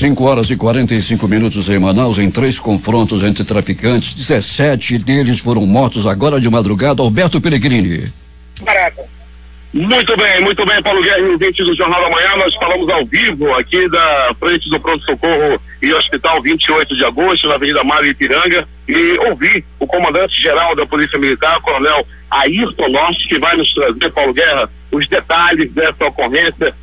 5h45 em Manaus, em 3 confrontos entre traficantes, 17 deles foram mortos agora de madrugada. Alberto Pellegrini. Caraca. Muito bem, Paulo Guerra, ouvinte do Jornal da Manhã. Nós falamos ao vivo aqui da frente do Pronto-Socorro e Hospital 28 de agosto, na Avenida Mário Ipiranga, e ouvi o comandante-geral da Polícia Militar, Coronel Ayrton Norte, que vai nos trazer, Paulo Guerra, os detalhes dessa ocorrência,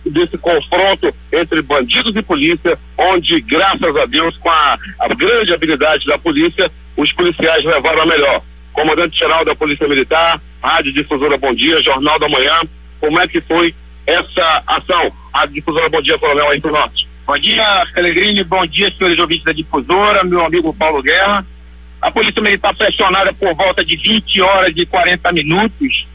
desse confronto entre bandidos e polícia, onde, graças a Deus, com a grande habilidade da polícia, os policiais levaram a melhor. Comandante-geral da Polícia Militar, Rádio Difusora Bom Dia, Jornal da Manhã, como é que foi essa ação? Rádio Difusora Bom Dia, Coronel Ayrton Norte. Bom dia, Pellegrini, bom dia, senhores ouvintes da Difusora, meu amigo Paulo Guerra. A Polícia Militar foi acionada por volta de 20h40,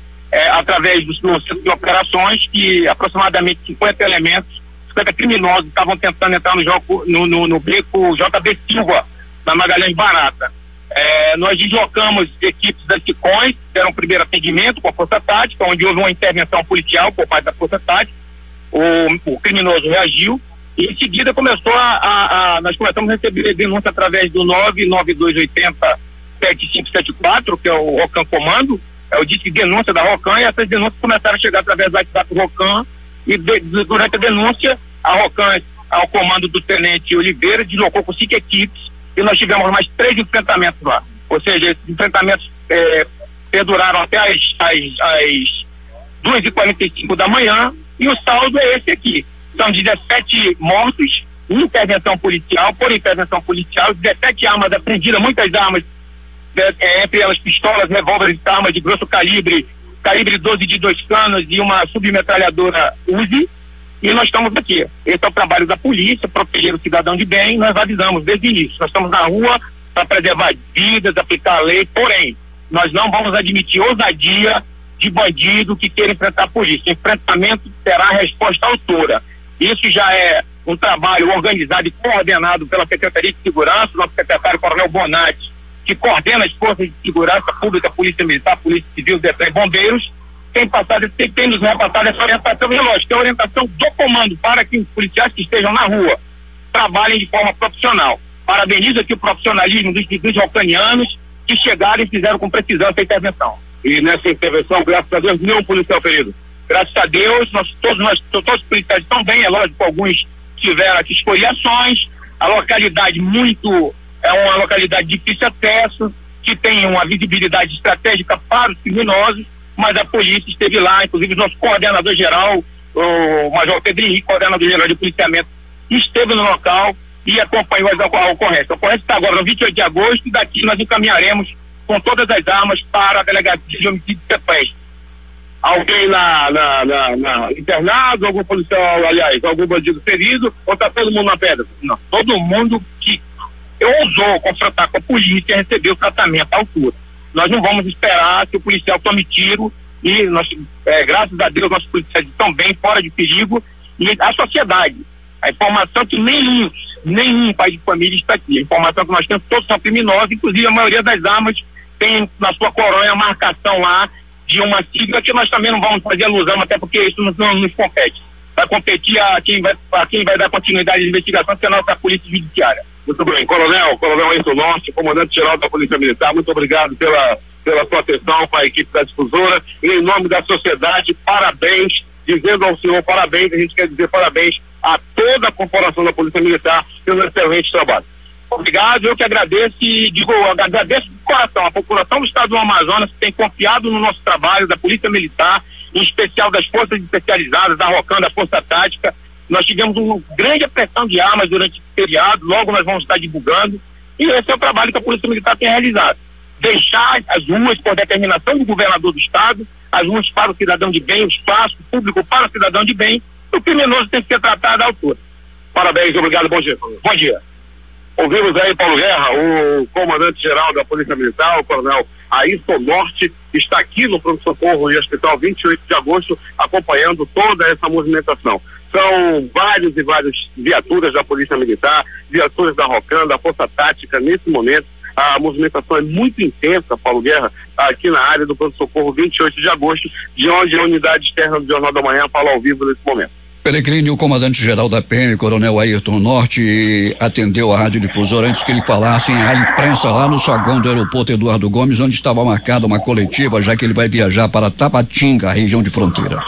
através do Centro de Operações, que aproximadamente 50 elementos, 50 criminosos estavam tentando entrar no beco JB Silva, na Magalhães Barata. Nós deslocamos equipes da SICONS, que deram um primeiro atendimento com a Força Tática, onde houve uma intervenção policial por parte da Força Tática. O criminoso reagiu e em seguida nós começamos a receber denúncia através do 99280-7574, que é o ROCAM Comando, é o disque de denúncia da ROCAM, e essas denúncias começaram a chegar através do WhatsApp do ROCAM, e durante a denúncia, a ROCAM, ao comando do Tenente Oliveira, deslocou com 5 equipes, e nós tivemos mais 3 enfrentamentos lá. Ou seja, esses enfrentamentos perduraram até as 2h45 da manhã, e o saldo é esse aqui. São 17 mortos, por intervenção policial, 17 armas apreendidas, muitas armas, entre elas pistolas, revólveres, armas de grosso calibre 12 de 2 canos e uma submetralhadora Uzi. E nós estamos aqui. Esse é o trabalho da polícia, proteger o cidadão de bem. Nós avisamos desde o início. Nós estamos na rua para preservar vidas, aplicar a lei, porém, nós não vamos admitir ousadia de bandido que queira enfrentar a polícia. Enfrentamento terá resposta à altura. Isso já é um trabalho organizado e coordenado pela Secretaria de Segurança, nosso secretário Coronel Bonatti, que coordena as forças de segurança pública, Polícia Militar, Polícia Civil, DETRAN e Bombeiros. Tem nos repassado essa orientação, e lógico, é a orientação do comando para que os policiais que estejam na rua trabalhem de forma profissional. Parabenizo aqui o profissionalismo dos rocanianos que chegaram e fizeram com precisão essa intervenção. E nessa intervenção, graças a Deus, nenhum policial ferido. Graças a Deus, todos os policiais estão bem, é lógico, alguns tiveram aqui escoriações. A localidade é uma localidade de difícil acesso, que tem uma visibilidade estratégica para os criminosos, mas a polícia esteve lá, inclusive o nosso coordenador-geral, o Major Pedro Henrique, coordenador-geral de policiamento, esteve no local e acompanhou a ocorrência. A ocorrência está agora no 28 de agosto, e daqui nós encaminharemos com todas as armas para a Delegacia de Homicídio Terrestre. Alguém internado, algum policial, aliás, algum bandido ferido, ou está todo mundo na pedra? Não, todo mundo que ousou confrontar com a polícia recebeu tratamento à altura. Nós não vamos esperar que o policial tome tiro, e nós, graças a Deus, nossos policiais estão bem, fora de perigo, e a sociedade, a informação que nenhum pai de família está aqui, a informação que nós temos, todos são criminosos, inclusive a maioria das armas tem na sua coronha a marcação lá de uma sigla, que nós também não vamos fazer alusão, até porque isso não nos compete. Vai competir a quem vai dar continuidade à investigação, que é a nossa Polícia Judiciária. Muito bem, Coronel Ayrton Norte, comandante-geral da Polícia Militar, muito obrigado pela sua atenção para a equipe da Difusora. E em nome da sociedade, parabéns, dizendo ao senhor parabéns, a gente quer dizer parabéns a toda a corporação da Polícia Militar pelo excelente trabalho. Obrigado, eu que agradeço e agradeço de coração a população do estado do Amazonas, que tem confiado no nosso trabalho, da Polícia Militar, em especial das forças especializadas, da ROCAM, da Força Tática. Nós tivemos uma grande apreensão de armas durante o feriado, logo nós vamos estar divulgando, e esse é o trabalho que a Polícia Militar tem realizado. Deixar as ruas, por determinação do governador do estado, as ruas para o cidadão de bem, o espaço público para o cidadão de bem, o criminoso tem que ser tratado à altura. Parabéns, obrigado, bom dia. Bom dia. Ouvimos aí, Paulo Guerra, o comandante-geral da Polícia Militar, o Coronel Ayrton Norte, está aqui no Pronto-Socorro e Hospital 28 de agosto, acompanhando toda essa movimentação. São várias e várias viaturas da Polícia Militar, viaturas da ROCAM, da Força Tática, nesse momento. A movimentação é muito intensa, Paulo Guerra, aqui na área do Pronto-Socorro 28 de agosto, de onde a unidade externa do Jornal da Manhã fala ao vivo nesse momento. Peregrini, o comandante-geral da PM, Coronel Ayrton Norte, atendeu a radiodifusora antes que ele falasse à imprensa lá no saguão do aeroporto Eduardo Gomes, onde estava marcada uma coletiva, já que ele vai viajar para Tabatinga, a região de fronteira.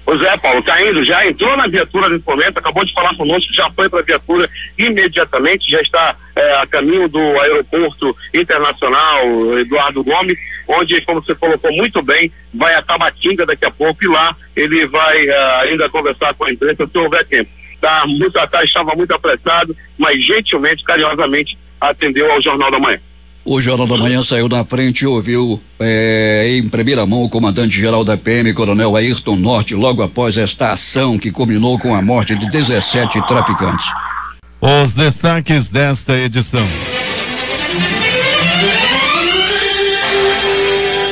Pois é, Paulo, tá indo, já entrou na viatura nesse momento, acabou de falar conosco, já foi para a viatura imediatamente, já está a caminho do aeroporto internacional Eduardo Gomes, onde, como você colocou muito bem, vai a Tabatinga daqui a pouco e lá ele vai ainda conversar com a imprensa se houver tempo. Estava muito apressado, mas gentilmente, carinhosamente atendeu ao Jornal da Manhã. O Jornal da Manhã saiu na frente e ouviu em primeira mão o comandante-geral da PM, Coronel Ayrton Norte, logo após esta ação que culminou com a morte de 17 traficantes. Os destaques desta edição.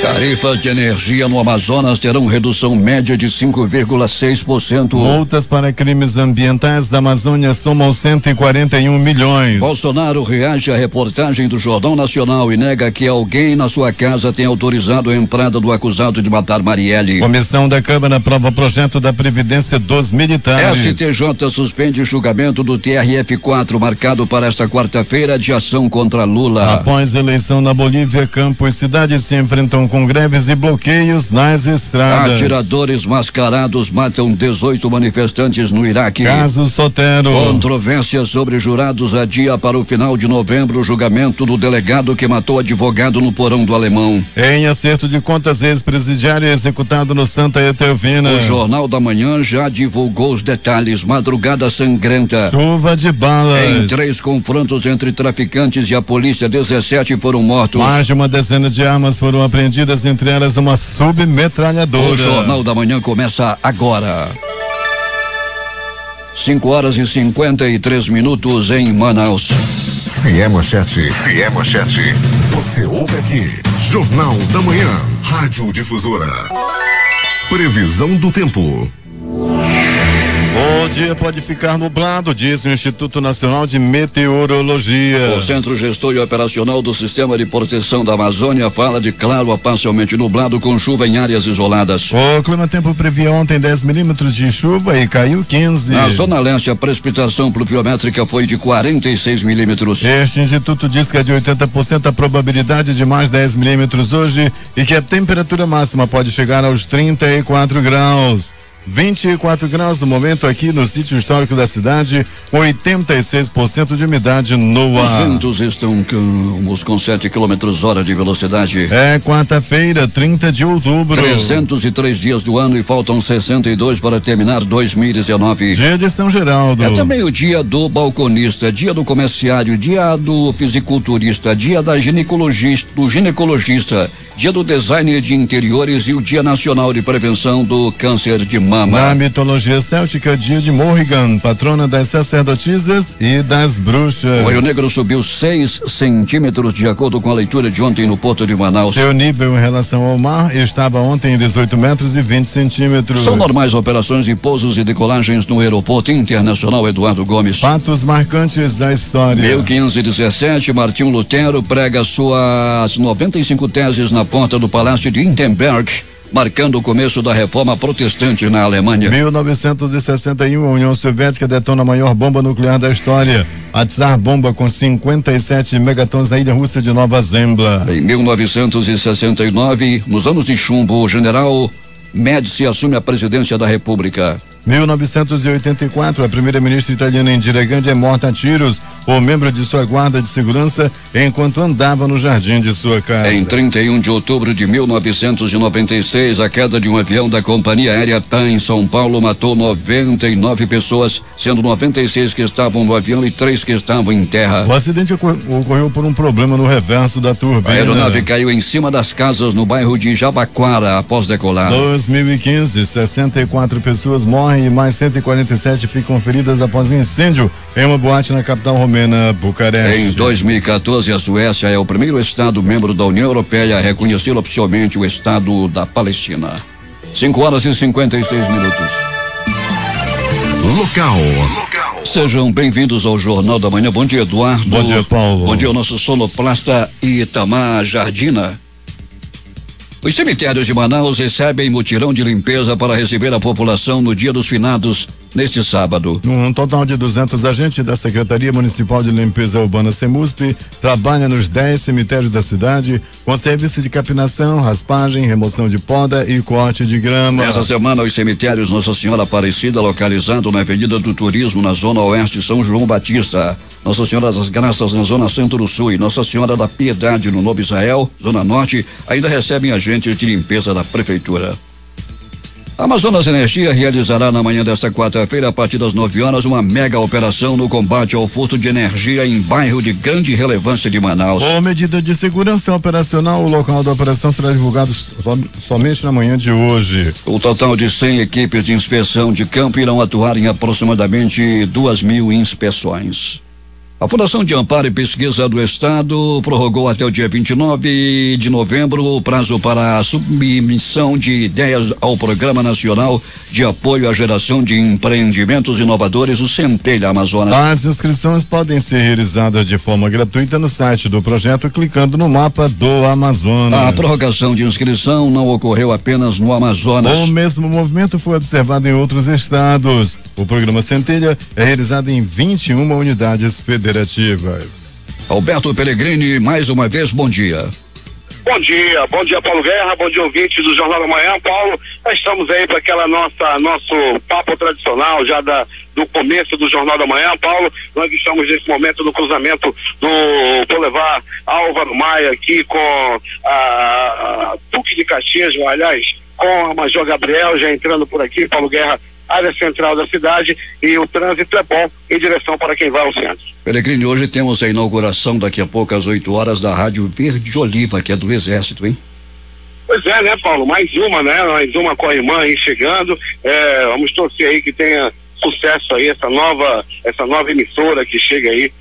Tarifas de energia no Amazonas terão redução média de 5,6%. Multas para crimes ambientais da Amazônia somam 141 milhões. Bolsonaro reage à reportagem do Jornal Nacional e nega que alguém na sua casa tenha autorizado a entrada do acusado de matar Marielle. Comissão da Câmara aprova projeto da Previdência dos Militares. STJ suspende julgamento do TRF4 marcado para esta quarta-feira de ação contra Lula. Após eleição na Bolívia, campo e cidade se enfrentam com greves e bloqueios nas estradas. Atiradores mascarados matam 18 manifestantes no Iraque. Caso Sotero. Controvérsia sobre jurados adia para o final de novembro o julgamento do delegado que matou advogado no porão do Alemão. Em acerto de contas, ex-presidiário executado no Santa Etelvina. O Jornal da Manhã já divulgou os detalhes. Madrugada sangrenta. Chuva de balas. Em 3 confrontos entre traficantes e a polícia, 17 foram mortos. Mais de uma dezena de armas foram apreendidas, entre elas uma submetralhadora. O Jornal da Manhã começa agora. 5h53 em Manaus. Se é manchete, você ouve aqui. Jornal da Manhã, Rádio Difusora. Previsão do tempo. O dia pode ficar nublado, diz o Instituto Nacional de Meteorologia. O Centro Gestor e Operacional do Sistema de Proteção da Amazônia fala de claro a parcialmente nublado com chuva em áreas isoladas. O Climatempo previa ontem 10 milímetros de chuva e caiu 15. Na Zona Leste, a precipitação pluviométrica foi de 46 milímetros. Este instituto diz que é de 80% a probabilidade de mais 10 milímetros hoje e que a temperatura máxima pode chegar aos 34 graus. 24 graus no momento aqui no sítio histórico da cidade, 86% de umidade no ar. Os ventos estão com 7 km/h de velocidade. É quarta-feira, 30 de outubro. 303 dias do ano e faltam 62 para terminar 2019. Dia de São Geraldo. É também o dia do balconista, dia do comerciário, dia do fisiculturista, dia da do ginecologista, dia do designer de interiores e o dia nacional de prevenção do câncer de mama. Na mitologia céltica, dia de Morrigan, patrona das sacerdotisas e das bruxas. O Rio Negro subiu 6 centímetros de acordo com a leitura de ontem no Porto de Manaus. Seu nível em relação ao mar estava ontem em 18 metros e 20 centímetros. São normais operações de pousos e decolagens no Aeroporto Internacional Eduardo Gomes. Fatos marcantes da história. 1517, Martinho Lutero prega suas 95 teses na porta do Palácio de Wittenberg, marcando o começo da reforma protestante na Alemanha. 1961, a União Soviética detona a maior bomba nuclear da história, a Tsar Bomba, com 57 megatons na ilha russa de Nova Zembla. Em 1969, nos anos de chumbo, o general Médici assume a presidência da República. 1984, a primeira-ministra italiana Indira Gandhi é morta a tiros por membro de sua guarda de segurança enquanto andava no jardim de sua casa. Em 31 de outubro de 1996, a queda de um avião da companhia aérea TAM em São Paulo matou 99 pessoas, sendo 96 que estavam no avião e 3 que estavam em terra. O acidente ocorreu por um problema no reverso da turbina. A aeronave caiu em cima das casas no bairro de Jabaquara após decolar. 2015, 64 pessoas morrem e mais 147 ficam feridas após um incêndio em uma boate na capital romena, Bucareste. Em 2014, a Suécia é o primeiro estado membro da União Europeia a reconhecer oficialmente o Estado da Palestina. 5h56. Local. Sejam bem-vindos ao Jornal da Manhã. Bom dia, Eduardo. Bom dia, Paulo. Bom dia ao nosso sonoplasta Itamar Jardina. Os cemitérios de Manaus recebem mutirão de limpeza para receber a população no Dia dos Finados, neste sábado. Um total de 200 agentes da Secretaria Municipal de Limpeza Urbana CEMUSP trabalha nos 10 cemitérios da cidade com serviço de capinação, raspagem, remoção de poda e corte de grama. Essa semana, os cemitérios Nossa Senhora Aparecida, localizado na Avenida do Turismo, na Zona Oeste de São João Batista, Nossa Senhora das Graças na Zona Centro do Sul e Nossa Senhora da Piedade no Novo Israel, Zona Norte, ainda recebem agentes de limpeza da Prefeitura. A Amazonas Energia realizará na manhã desta quarta-feira, a partir das 9 horas, uma mega operação no combate ao furto de energia em bairro de grande relevância de Manaus. Com medida de segurança operacional, o local da operação será divulgado somente na manhã de hoje. O total de 100 equipes de inspeção de campo irão atuar em aproximadamente 2.000 inspeções. A Fundação de Amparo e Pesquisa do Estado prorrogou até o dia 29 de novembro o prazo para a submissão de ideias ao Programa Nacional de Apoio à Geração de Empreendimentos Inovadores, o Centelha Amazonas. As inscrições podem ser realizadas de forma gratuita no site do projeto, clicando no mapa do Amazonas. A prorrogação de inscrição não ocorreu apenas no Amazonas. O mesmo movimento foi observado em outros estados. O programa Centelha é realizado em 21 unidades federativas. Alberto Pellegrini, mais uma vez, bom dia. Bom dia Paulo Guerra, bom dia ouvintes do Jornal da Manhã. Paulo, nós estamos aí para aquela nosso papo tradicional já do começo do Jornal da Manhã. Paulo, nós estamos nesse momento no cruzamento do Boulevard Álvaro Maia aqui com a Duque de Caxias, aliás, com a Major Gabriel já entrando por aqui, Paulo Guerra, área central da cidade, e o trânsito é bom em direção para quem vai ao centro. Pellegrini, hoje temos a inauguração daqui a pouco às 8 horas da Rádio Verde Oliva, que é do Exército, hein? Pois é, né, Paulo? Mais uma, né? Mais uma com a irmã aí chegando. Vamos torcer aí que tenha sucesso aí essa nova emissora que chega aí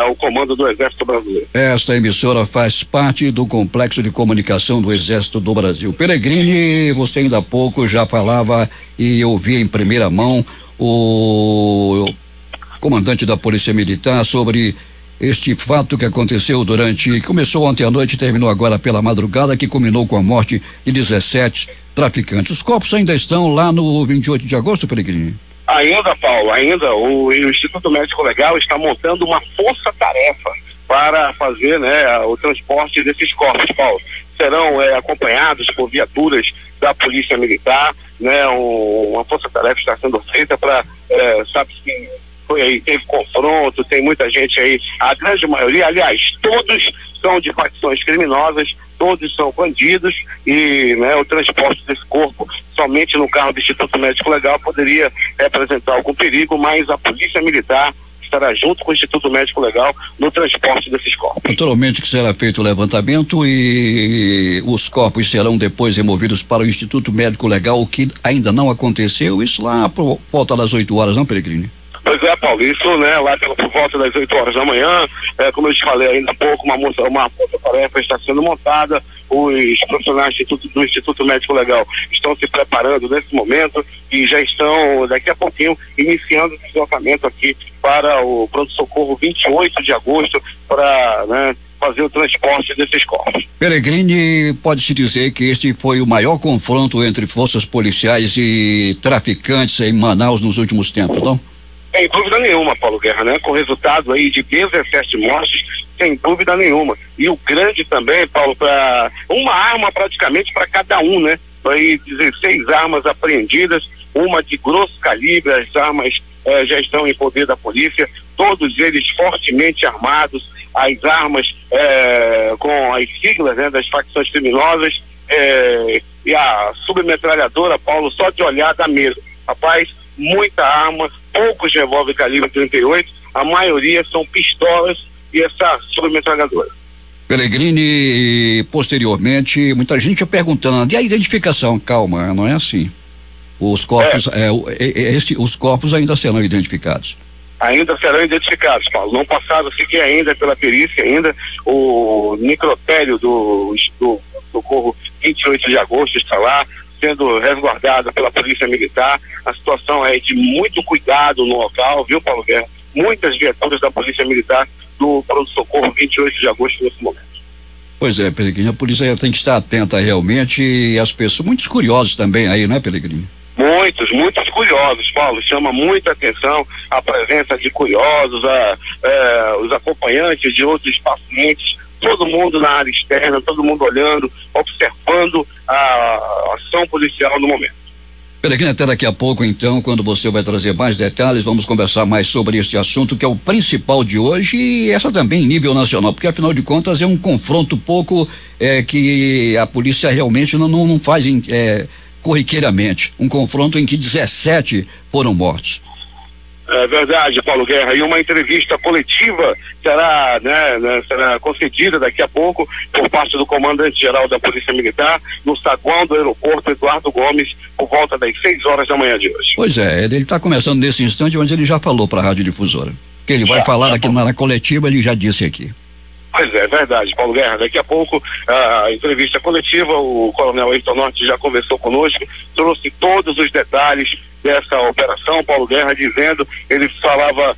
ao comando do Exército Brasileiro. Esta emissora faz parte do complexo de comunicação do Exército do Brasil. Pellegrini, você ainda há pouco já falava e ouvia em primeira mão o comandante da Polícia Militar sobre este fato que aconteceu começou ontem à noite e terminou agora pela madrugada, que culminou com a morte de 17 traficantes. Os corpos ainda estão lá no 28 de agosto, Pellegrini? Ainda, Paulo, o Instituto Médico Legal está montando uma força-tarefa para fazer, né, o transporte desses corpos, Paulo. Serão acompanhados por viaturas da Polícia Militar, né, uma força-tarefa está sendo feita para, sabe-se que foi aí, teve confronto, tem muita gente aí, a grande maioria, aliás, todos são de facções criminosas, todos são bandidos e, né, o transporte desse corpo somente no carro do Instituto Médico Legal poderia representar algum perigo, mas a Polícia Militar estará junto com o Instituto Médico Legal no transporte desses corpos. Naturalmente que será feito o levantamento e os corpos serão depois removidos para o Instituto Médico Legal, o que ainda não aconteceu, isso lá por volta das 8 horas, não, Pellegrini? Pois é, Paulo, isso, né, lá por volta das 8 horas da manhã, como eu te falei ainda há pouco, uma força-tarefa está sendo montada, os profissionais do Instituto Médico Legal estão se preparando nesse momento e já estão, daqui a pouquinho, iniciando o deslocamento aqui para o pronto-socorro 28 de agosto para, né, fazer o transporte desses corpos. Pellegrini, pode-se dizer que este foi o maior confronto entre forças policiais e traficantes em Manaus nos últimos tempos, não? Sem dúvida nenhuma, Paulo Guerra, né? Com resultado aí de 17 mortes, sem dúvida nenhuma. E o grande também, Paulo, para uma arma praticamente para cada um, né? Aí 16 armas apreendidas, uma de grosso calibre, as armas já estão em poder da polícia, todos eles fortemente armados, as armas com as siglas, né, das facções criminosas, e a submetralhadora, Paulo, só de olhar dá medo. Rapaz, muita arma, poucos revólver calibre 38, a maioria são pistolas e essa submetralhadora. Pellegrini, posteriormente, muita gente perguntando, e a identificação? Calma, não é assim. Os corpos, os corpos ainda serão identificados. Ainda serão identificados, Paulo. Não passaram sequer ainda pela perícia, ainda o necrotério do socorro 28 de agosto está lá, sendo resguardada pela Polícia Militar. A situação é de muito cuidado no local, viu, Paulo Guerra? Muitas viaturas da Polícia Militar do pronto-socorro 28 de agosto nesse momento. Pois é, Peregrino, a polícia tem que estar atenta realmente, e as pessoas, muitos curiosos também aí, né, Peregrino? Muitos curiosos, Paulo, chama muita atenção a presença de curiosos, os acompanhantes de outros pacientes, todo mundo na área externa, todo mundo olhando, observando a ação policial no momento. Peregrino, até daqui a pouco, então, quando você vai trazer mais detalhes, vamos conversar mais sobre este assunto, que é o principal de hoje, e essa também em nível nacional, porque afinal de contas é um confronto pouco que a polícia realmente não faz corriqueiramente, um confronto em que 17 foram mortos. É verdade, Paulo Guerra, e uma entrevista coletiva será concedida daqui a pouco por parte do comandante-geral da Polícia Militar no saguão do aeroporto Eduardo Gomes, por volta das 6 horas da manhã de hoje. Pois é, ele está começando nesse instante, mas ele já falou para a Rádio Difusora que ele vai falar aqui na coletiva, ele já disse aqui. Pois é verdade, Paulo Guerra, daqui a pouco a entrevista coletiva, o Coronel Ayrton Norte já conversou conosco, trouxe todos os detalhes dessa operação. Paulo Guerra dizendo, ele falava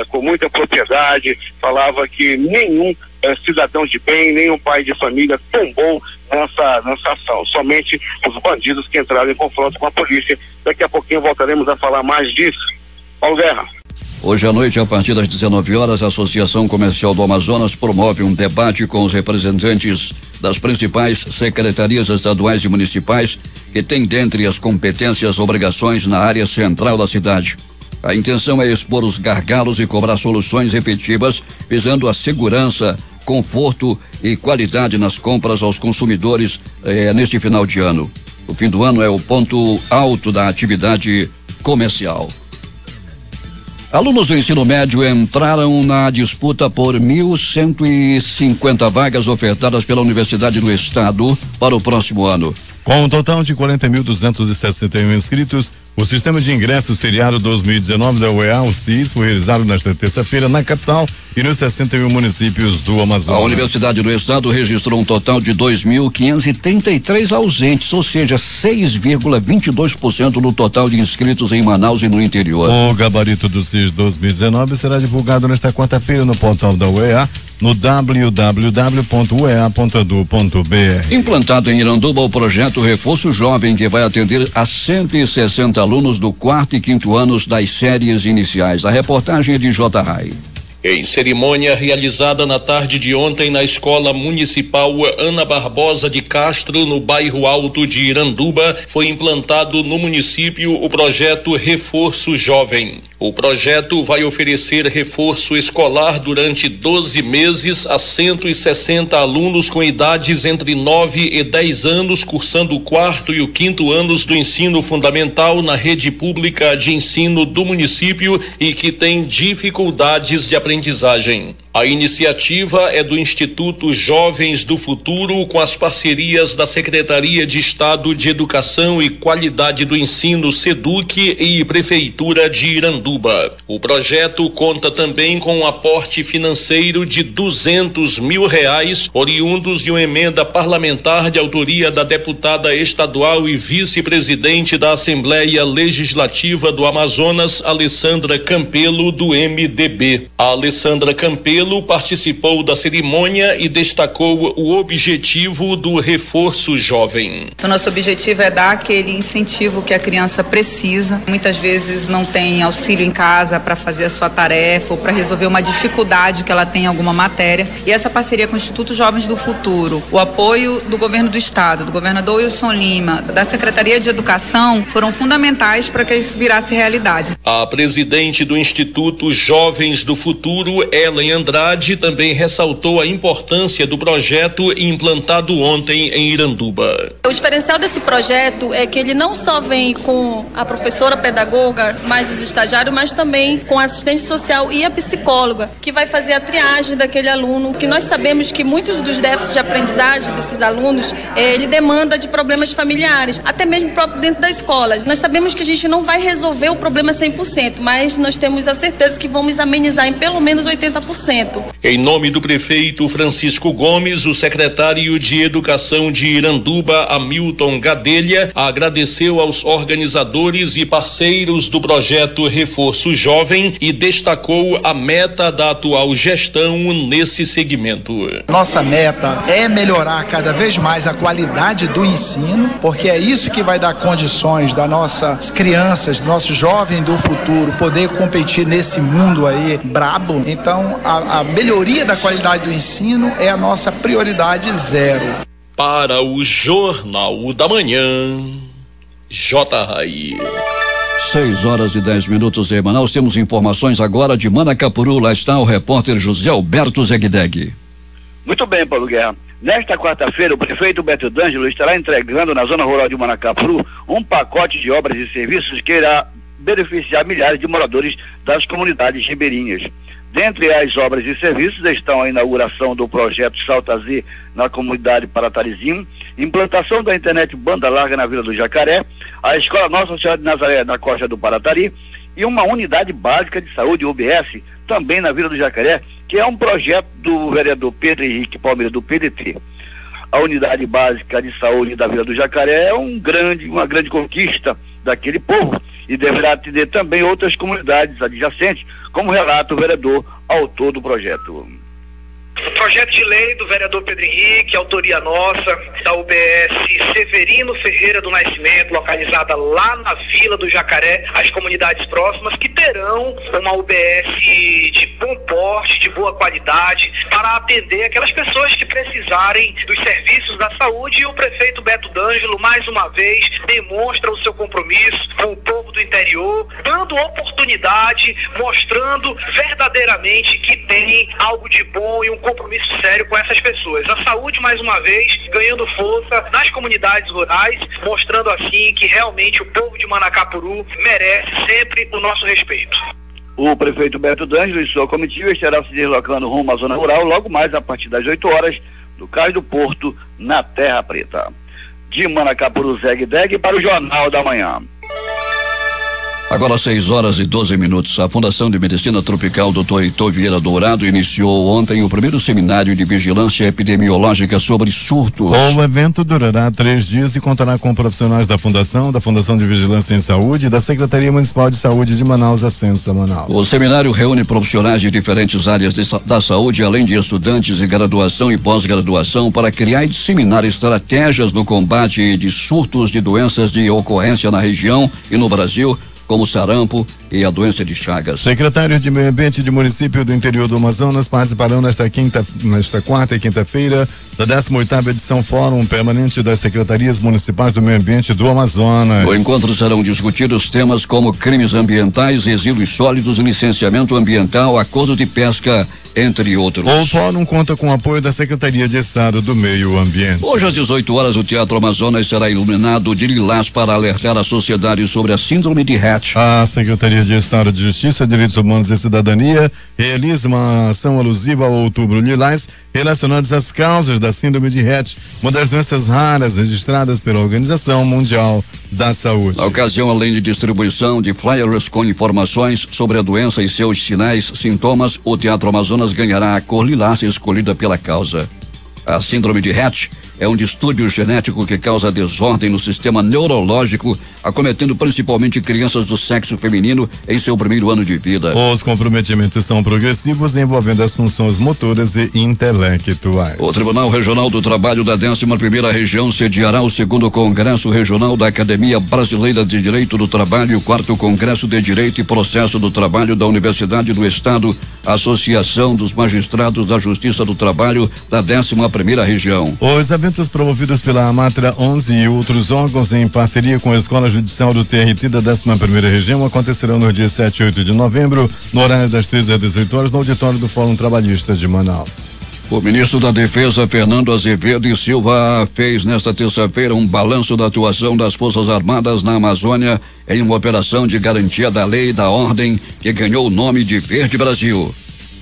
com muita propriedade, falava que nenhum cidadão de bem, nenhum pai de família tombou nessa ação, somente os bandidos que entraram em confronto com a polícia. Daqui a pouquinho voltaremos a falar mais disso. Paulo Guerra. Hoje à noite, a partir das 19 horas, a Associação Comercial do Amazonas promove um debate com os representantes das principais secretarias estaduais e municipais que têm dentre as competências obrigações na área central da cidade. A intenção é expor os gargalos e cobrar soluções efetivas, visando a segurança, conforto e qualidade nas compras aos consumidores neste final de ano. O fim do ano é o ponto alto da atividade comercial. Alunos do ensino médio entraram na disputa por 1.150 vagas ofertadas pela Universidade do Estado para o próximo ano. Com um total de 40.261 inscritos, o Sistema de Ingressos Seriado 2019 da UEA, o SIS, foi realizado nesta terça-feira na capital e nos 61 municípios do Amazonas. A Universidade do Estado registrou um total de 2.533 ausentes, ou seja, 6,22% do total de inscritos em Manaus e no interior. O gabarito do SIS 2019 será divulgado nesta quarta-feira no portal da UEA, no www.uea.edu.br. Implantado em Iranduba o projeto Reforço Jovem, que vai atender a 160 alunos do 4º e 5º anos das séries iniciais. A reportagem é de J. Rai. Em cerimônia realizada na tarde de ontem na Escola Municipal Ana Barbosa de Castro, no bairro Alto de Iranduba, foi implantado no município o projeto Reforço Jovem. O projeto vai oferecer reforço escolar durante 12 meses a 160 alunos com idades entre 9 e 10 anos, cursando o 4º e o 5º anos do ensino fundamental na rede pública de ensino do município e que têm dificuldades de aprendizagem. A iniciativa é do Instituto Jovens do Futuro, com as parcerias da Secretaria de Estado de Educação e Qualidade do Ensino, SEDUC, e Prefeitura de Iranduba. O projeto conta também com um aporte financeiro de R$200 mil, oriundos de uma emenda parlamentar de autoria da deputada estadual e vice-presidente da Assembleia Legislativa do Amazonas, Alessandra Campelo, do MDB. A Alessandra Campelo participou da cerimônia e destacou o objetivo do Reforço Jovem. O nosso objetivo é dar aquele incentivo que a criança precisa. Muitas vezes não tem auxílio em casa para fazer a sua tarefa ou para resolver uma dificuldade que ela tem em alguma matéria. E essa parceria com o Instituto Jovens do Futuro, o apoio do governo do estado, do governador Wilson Lima, da Secretaria de Educação, foram fundamentais para que isso virasse realidade. A presidente do Instituto Jovens do Futuro, Ellen Andrade, também ressaltou a importância do projeto implantado ontem em Iranduba. O diferencial desse projeto é que ele não só vem com a professora pedagoga, mais os estagiários, mas também com a assistente social e a psicóloga, que vai fazer a triagem daquele aluno, que nós sabemos que muitos dos déficits de aprendizagem desses alunos, ele demanda de problemas familiares, até mesmo próprio dentro da escola. Nós sabemos que a gente não vai resolver o problema 100%, mas nós temos a certeza que vamos amenizar em pelo menos 80%. segmento. Em nome do prefeito Francisco Gomes, o secretário de Educação de Iranduba, Hamilton Gadelha, agradeceu aos organizadores e parceiros do projeto Reforço Jovem e destacou a meta da atual gestão nesse segmento. Nossa meta é melhorar cada vez mais a qualidade do ensino, porque é isso que vai dar condições das nossas crianças, do nosso jovem do futuro poder competir nesse mundo aí brabo. Então, a melhoria da qualidade do ensino é a nossa prioridade zero. Para o Jornal da Manhã, J. Rai. 6h10 em Manaus. Temos informações agora de Manacapuru. Lá está o repórter José Alberto Zegdeg. Muito bem, Paulo Guerra. Nesta quarta-feira, o prefeito Beto D'Angelo estará entregando na zona rural de Manacapuru um pacote de obras e serviços que irá beneficiar milhares de moradores das comunidades ribeirinhas. Dentre as obras e serviços estão a inauguração do projeto Salta Z na comunidade Paratarizinho, implantação da internet banda larga na Vila do Jacaré, a Escola Nossa Senhora de Nazaré na Costa do Paratari e uma unidade básica de saúde, UBS, também na Vila do Jacaré, que é um projeto do vereador Pedro Henrique Palmeira, do PDT. A unidade básica de saúde da Vila do Jacaré é uma grande conquista daquele povo e deverá atender também outras comunidades adjacentes, como relata o vereador autor do projeto. Projeto de lei do vereador Pedro Henrique, autoria nossa, da UBS Severino Ferreira do Nascimento, localizada lá na Vila do Jacaré, as comunidades próximas que terão uma UBS de bom porte, de boa qualidade, para atender aquelas pessoas que precisarem dos serviços da saúde. E o prefeito Beto D'Angelo, mais uma vez, demonstra o seu compromisso com o povo do interior, dando oportunidade, mostrando verdadeiramente que tem algo de bom e um compromisso sério com essas pessoas. A saúde, mais uma vez, ganhando força nas comunidades rurais, mostrando assim que realmente o povo de Manacapuru merece sempre o nosso respeito. O prefeito Beto D'Angelo e sua comitiva estará se deslocando rumo à zona rural logo mais a partir das 8 horas do Cais do Porto, na Terra Preta. De Manacapuru, Zegdeg, para o Jornal da Manhã. Agora 6h12. A Fundação de Medicina Tropical Dr. Heitor Vieira Dourado iniciou ontem o primeiro seminário de vigilância epidemiológica sobre surtos. O evento durará 3 dias e contará com profissionais da Fundação de Vigilância em Saúde e da Secretaria Municipal de Saúde de Manaus, a Censa Manaus. O seminário reúne profissionais de diferentes áreas da saúde, além de estudantes de graduação e pós-graduação, para criar e disseminar estratégias no combate de surtos de doenças de ocorrência na região e no Brasil, como sarampo e a doença de Chagas. Secretários de Meio Ambiente de município do interior do Amazonas participarão nesta quarta e quinta-feira da 18ª edição Fórum Permanente das Secretarias Municipais do Meio Ambiente do Amazonas. No encontro serão discutidos temas como crimes ambientais, resíduos sólidos, licenciamento ambiental, acordo de pesca, entre outros. O fórum conta com o apoio da Secretaria de Estado do Meio Ambiente. Hoje às 18 horas o Teatro Amazonas será iluminado de lilás para alertar a sociedade sobre a síndrome de Rett. A Secretaria de Estado de Justiça, Direitos Humanos e Cidadania realiza uma ação alusiva ao Outubro Lilás relacionadas às causas da síndrome de Rett, uma das doenças raras registradas pela Organização Mundial da Saúde. Na ocasião, além de distribuição de flyers com informações sobre a doença e seus sinais, sintomas, o Teatro Amazonas ganhará a cor lilás escolhida pela causa. A síndrome de Rett é um distúrbio genético que causa desordem no sistema neurológico, acometendo principalmente crianças do sexo feminino em seu primeiro ano de vida. Os comprometimentos são progressivos, envolvendo as funções motoras e intelectuais. O Tribunal Regional do Trabalho da 11ª Região sediará o 2º Congresso Regional da Academia Brasileira de Direito do Trabalho e o 4º Congresso de Direito e Processo do Trabalho da Universidade do Estado, Associação dos Magistrados da Justiça do Trabalho da 11ª Região. Os eventos promovidos pela Amatra 11 e outros órgãos em parceria com a Escola Judicial do TRT da 11ª Região acontecerão no dia 7 e 8 de novembro, no horário das 13 às 18 horas, no auditório do Fórum Trabalhista de Manaus. O ministro da Defesa, Fernando Azevedo e Silva, fez nesta terça-feira um balanço da atuação das Forças Armadas na Amazônia em uma operação de garantia da lei e da ordem que ganhou o nome de Verde Brasil.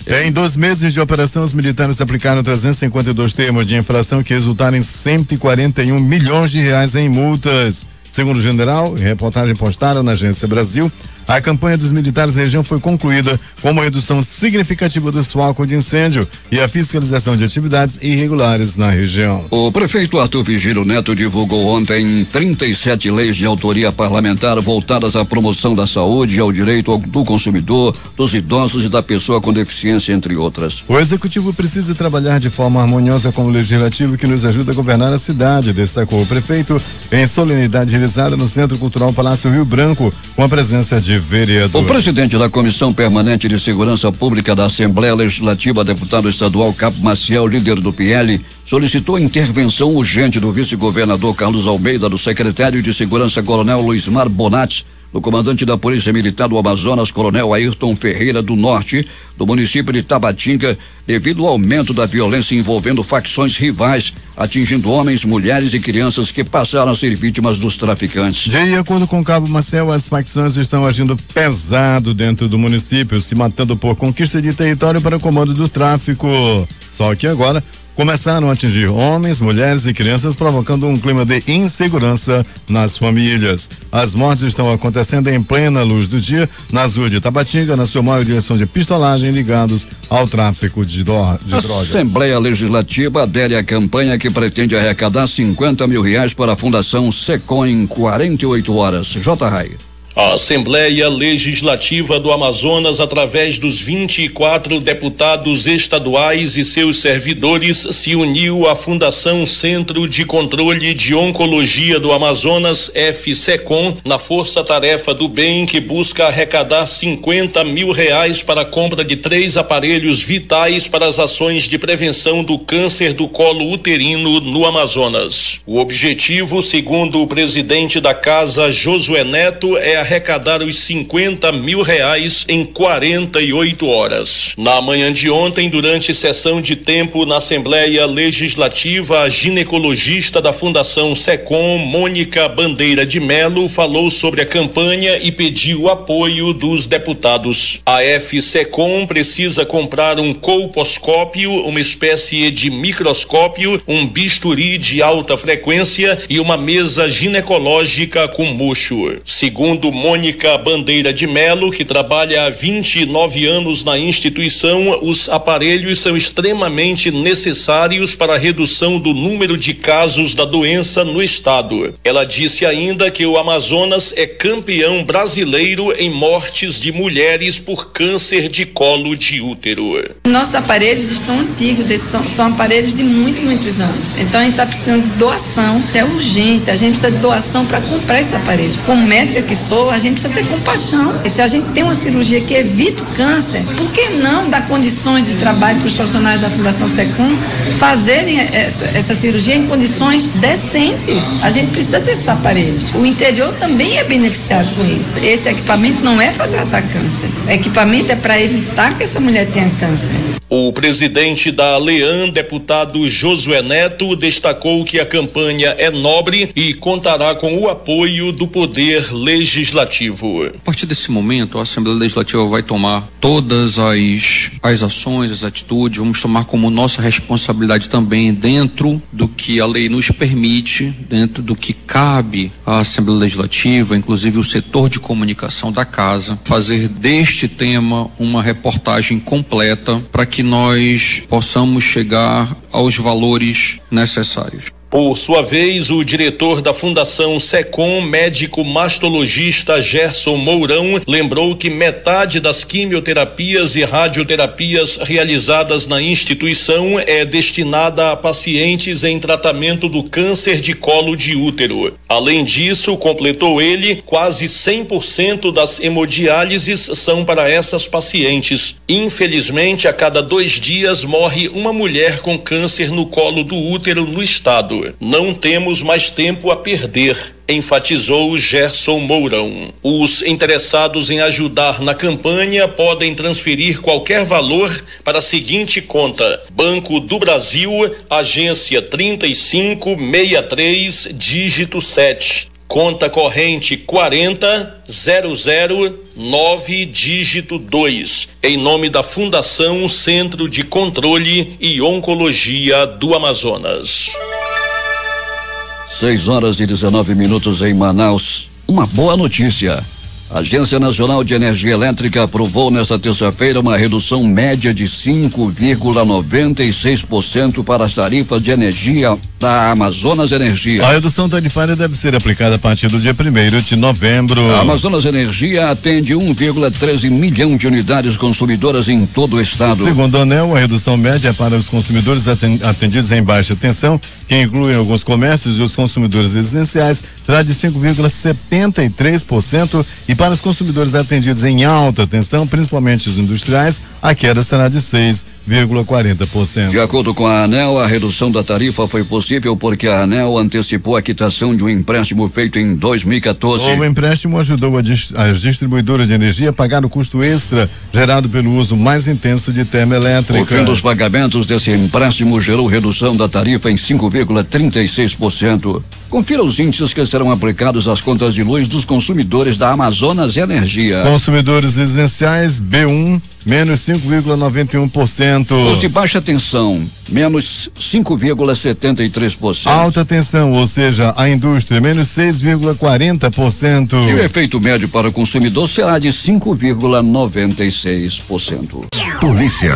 Em 2 meses de operação, os militares aplicaram 352 termos de infração que resultaram em 141 milhões de reais em multas. Segundo o general, em reportagem postada na Agência Brasil, A campanha dos militares da região foi concluída com uma redução significativa dos focos de incêndio e a fiscalização de atividades irregulares na região. O prefeito Arthur Vigílio Neto divulgou ontem 37 leis de autoria parlamentar voltadas à promoção da saúde e ao direito do consumidor, dos idosos e da pessoa com deficiência, entre outras. O executivo precisa trabalhar de forma harmoniosa com o legislativo que nos ajuda a governar a cidade, destacou o prefeito em solenidade realizada no Centro Cultural Palácio Rio Branco, com a presença de vereadores. O presidente da Comissão Permanente de Segurança Pública da Assembleia Legislativa, deputado estadual Capo Maciel, líder do PL, solicitou intervenção urgente do vice-governador Carlos Almeida, do secretário de Segurança Coronel Luismar Bonatti, do comandante da Polícia Militar do Amazonas, Coronel Ayrton Ferreira do Norte, do município de Tabatinga, devido ao aumento da violência envolvendo facções rivais, atingindo homens, mulheres e crianças que passaram a ser vítimas dos traficantes. De acordo com o Cabo Marcel, as facções estão agindo pesado dentro do município, se matando por conquista de território para o comando do tráfico. Só que agora começaram a atingir homens, mulheres e crianças, provocando um clima de insegurança nas famílias. As mortes estão acontecendo em plena luz do dia nas ruas de Tabatinga, na sua maior direção de pistolagem, ligados ao tráfico de drogas. A Assembleia Legislativa adere à campanha que pretende arrecadar R$50 mil para a Fundação SECOM em 48 horas. J. Rai. A Assembleia Legislativa do Amazonas, através dos 24 deputados estaduais e seus servidores, se uniu à Fundação Centro de Controle de Oncologia do Amazonas, FSECOM, na força-tarefa do bem, que busca arrecadar R$50 mil para a compra de 3 aparelhos vitais para as ações de prevenção do câncer do colo uterino no Amazonas. O objetivo, segundo o presidente da casa, Josué Neto, é arrecadar os R$50 mil em 48 horas. Na manhã de ontem, durante sessão de tempo na Assembleia Legislativa, a ginecologista da Fundação SECOM, Mônica Bandeira de Melo, falou sobre a campanha e pediu o apoio dos deputados. A FSECOM precisa comprar um colposcópio, uma espécie de microscópio, um bisturi de alta frequência e uma mesa ginecológica com mocho. Segundo Mônica Bandeira de Melo, que trabalha há 29 anos na instituição, os aparelhos são extremamente necessários para a redução do número de casos da doença no estado. Ela disse ainda que o Amazonas é campeão brasileiro em mortes de mulheres por câncer de colo de útero. Nossos aparelhos estão antigos, esses são aparelhos de muitos anos. Então a gente está precisando de doação, é urgente, a gente precisa de doação para comprar esse aparelho. Como médica que sou, a gente precisa ter compaixão. E se a gente tem uma cirurgia que evita o câncer, por que não dar condições de trabalho para os profissionais da Fundação SECOM fazerem essa cirurgia em condições decentes? A gente precisa desses aparelhos. O interior também é beneficiado com isso. Esse equipamento não é para tratar câncer. O equipamento é para evitar que essa mulher tenha câncer. O presidente da ALEAN, deputado Josué Neto, destacou que a campanha é nobre e contará com o apoio do Poder Legislativo. A partir desse momento, a Assembleia Legislativa vai tomar todas as ações, as atitudes, vamos tomar como nossa responsabilidade também, dentro do que a lei nos permite, dentro do que cabe à Assembleia Legislativa, inclusive o setor de comunicação da casa, fazer deste tema uma reportagem completa para que nós possamos chegar aos valores necessários. Por sua vez, o diretor da Fundação SECOM, médico mastologista Gerson Mourão, lembrou que metade das quimioterapias e radioterapias realizadas na instituição é destinada a pacientes em tratamento do câncer de colo de útero. Além disso, completou ele, quase 100% das hemodiálises são para essas pacientes. Infelizmente, a cada 2 dias morre uma mulher com câncer no colo do útero no estado. Não temos mais tempo a perder, enfatizou Gerson Mourão. Os interessados em ajudar na campanha podem transferir qualquer valor para a seguinte conta: Banco do Brasil, agência 3563, dígito 7. Conta corrente 40.009, dígito 2, em nome da Fundação Centro de Controle e Oncologia do Amazonas. 6 horas e 19 minutos em Manaus. Uma boa notícia. A Agência Nacional de Energia Elétrica aprovou nesta terça-feira uma redução média de 5,96% para as tarifas de energia da Amazonas Energia. A redução tarifária deve ser aplicada a partir do dia 1º de novembro. A Amazonas Energia atende 1,13 milhão de unidades consumidoras em todo o estado. Segundo a ANEEL, a redução média é para os consumidores atendidos em baixa tensão, que incluem alguns comércios e os consumidores residenciais, será de 5,73% e para os consumidores atendidos em alta tensão, principalmente os industriais, a queda será de 6,40%. De acordo com a ANEEL, a redução da tarifa foi possível porque a ANEEL antecipou a quitação de um empréstimo feito em 2014. O empréstimo ajudou as distribuidoras de energia a pagar o custo extra gerado pelo uso mais intenso de termoelétrica. O fim dos pagamentos desse empréstimo gerou redução da tarifa em 5,36%. Confira os índices que serão aplicados às contas de luz dos consumidores da Amazonas Energia. Consumidores residenciais B1, menos 5,91%. Os de baixa tensão, menos 5,73%. Alta tensão, ou seja, a indústria, menos 6,40%. E o efeito médio para o consumidor será de 5,96%. Polícia.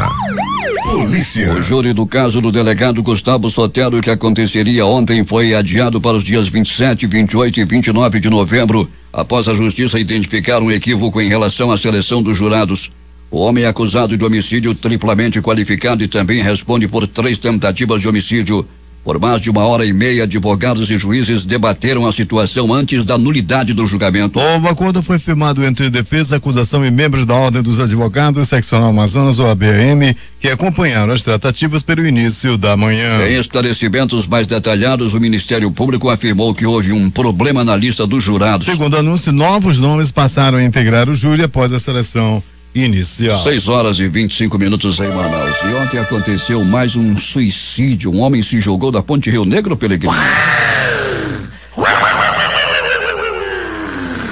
O júri do caso do delegado Gustavo Sotero, que aconteceria ontem, foi adiado para os dias 27, 28 e 29 de novembro, após a justiça identificar um equívoco em relação à seleção dos jurados. O homem é acusado de homicídio triplamente qualificado e também responde por 3 tentativas de homicídio. Por mais de 1h30, advogados e juízes debateram a situação antes da nulidade do julgamento. O acordo foi firmado entre defesa, acusação e membros da Ordem dos Advogados Seccional Amazonas, OAB-AM, que acompanharam as tratativas pelo início da manhã. Em esclarecimentos mais detalhados, o Ministério Público afirmou que houve um problema na lista dos jurados. Segundo o anúncio, novos nomes passaram a integrar o júri após a seleção inicial. 6h25 em Manaus. E ontem aconteceu mais um suicídio. Um homem se jogou da Ponte Rio Negro, Peregrino.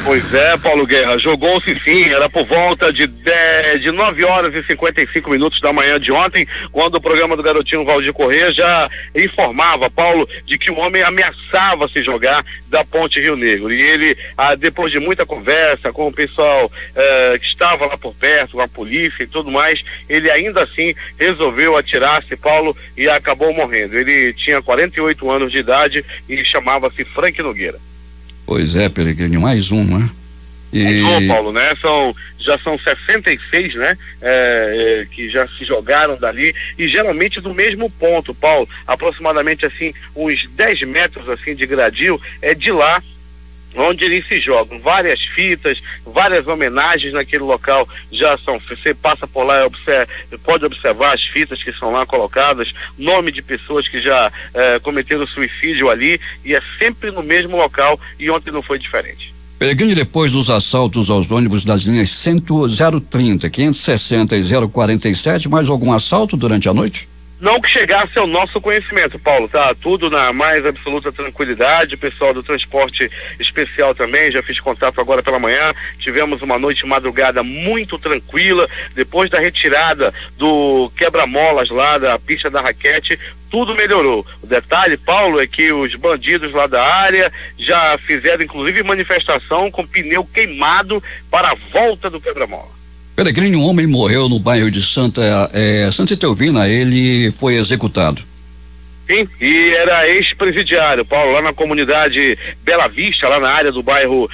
Pois é, Paulo Guerra, jogou-se sim, era por volta de 9h55 da manhã de ontem, quando o programa do garotinho Valdir Corrêa já informava, Paulo, de que o homem ameaçava se jogar da Ponte Rio Negro. E ele, depois de muita conversa com o pessoal que estava lá por perto, com a polícia e tudo mais, ele ainda assim resolveu atirar-se, Paulo, e acabou morrendo. Ele tinha 48 anos de idade e chamava-se Frank Nogueira. Pois é, Peregrino, mais um, né? Paulo, né? Já são 66, né? Que já se jogaram dali e geralmente do mesmo ponto, Paulo, aproximadamente assim, uns 10 metros assim de gradil, é de lá onde eles se jogam. Várias fitas, várias homenagens naquele local já são, você passa por lá, pode observar as fitas que são lá colocadas, nome de pessoas que já cometeram suicídio ali, e é sempre no mesmo local, e ontem não foi diferente. Peregrino, depois dos assaltos aos ônibus das linhas 030, 560 e 047, mais algum assalto durante a noite? Não que chegasse ao nosso conhecimento, Paulo, tá? Tudo na mais absoluta tranquilidade, o pessoal do transporte especial também, já fiz contato agora pela manhã, tivemos uma noite madrugada muito tranquila, depois da retirada do quebra-molas lá da pista da raquete, tudo melhorou. O detalhe, Paulo, é que os bandidos lá da área já fizeram inclusive manifestação com pneu queimado para a volta do quebra-mola. Peregrino, um homem morreu no bairro de Santa Etelvina, ele foi executado. Sim, e era ex-presidiário, Paulo, lá na comunidade Bela Vista, lá na área do bairro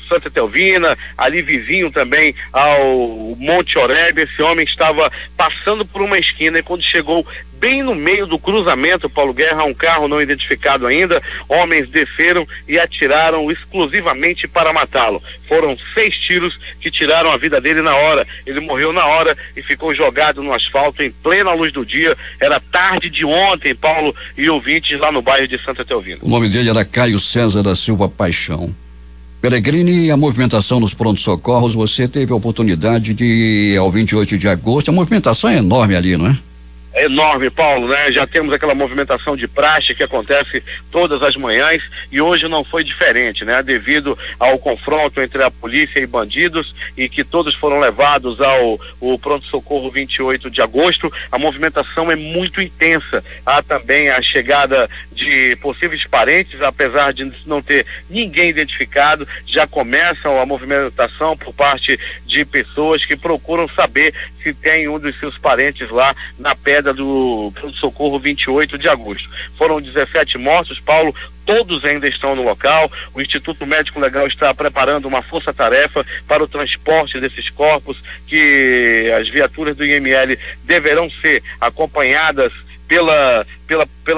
Santa Etelvina, ali vizinho também ao Monte Oreb. Esse homem estava passando por uma esquina e quando chegou bem no meio do cruzamento, Paulo Guerra, um carro não identificado ainda, homens desceram e atiraram exclusivamente para matá-lo. Foram 6 tiros que tiraram a vida dele na hora. Ele morreu na hora e ficou jogado no asfalto em plena luz do dia. Era tarde de ontem, Paulo e ouvintes, lá no bairro de Santa Etelvina. O nome dele era Caio César da Silva Paixão. Peregrini, a movimentação nos prontos-socorros, você teve a oportunidade de ir ao 28 de agosto, a movimentação é enorme ali, não é? É enorme, Paulo, né? Já temos aquela movimentação de praxe que acontece todas as manhãs e hoje não foi diferente, né? Devido ao confronto entre a polícia e bandidos e que todos foram levados ao pronto-socorro 28 de agosto, a movimentação é muito intensa. Há também a chegada de possíveis parentes, apesar de não ter ninguém identificado. Já começam a movimentação por parte de pessoas que procuram saber se tem um dos seus parentes lá na pedra do Socorro 28 de agosto. Foram 17 mortos, Paulo, todos ainda estão no local. O Instituto Médico Legal está preparando uma força-tarefa para o transporte desses corpos, que as viaturas do IML deverão ser acompanhadas pela